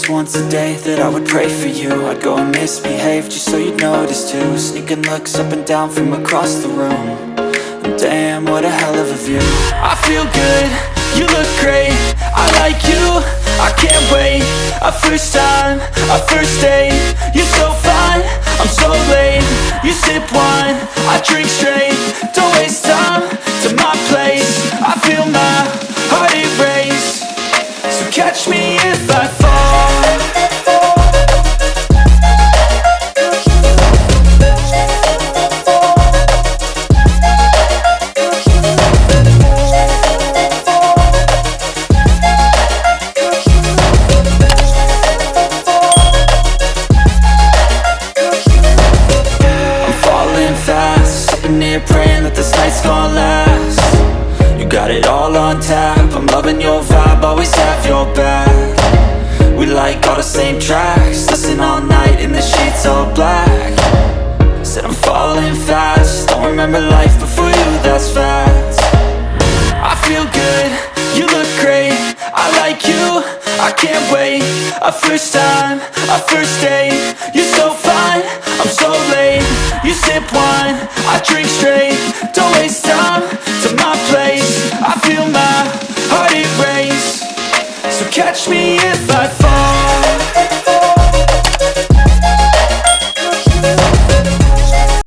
just once a day that I would pray for you. I'd go and misbehave just so you'd notice too. Sneaking looks up and down from across the room. And damn, what a hell of a view. I feel good, you look great, I like you, I can't wait. A first time, a first date, you're so fine, I'm so late. You sip wine, I drink straight, don't waste time to my place. I feel my heart erase, so catch me if I fall. Praying that this night's gonna last. You got it all on tap, I'm loving your vibe, always have your back. We like all the same tracks, listen all night in the sheets all black. Said I'm falling fast, don't remember life before you, that's fact. I feel good, you look great, I like you, I can't wait. A first time, a first date, you're so fine, I'm so late. You sip wine, I drink straight, don't waste time to my place. I feel my heart erase, so catch me if I fall.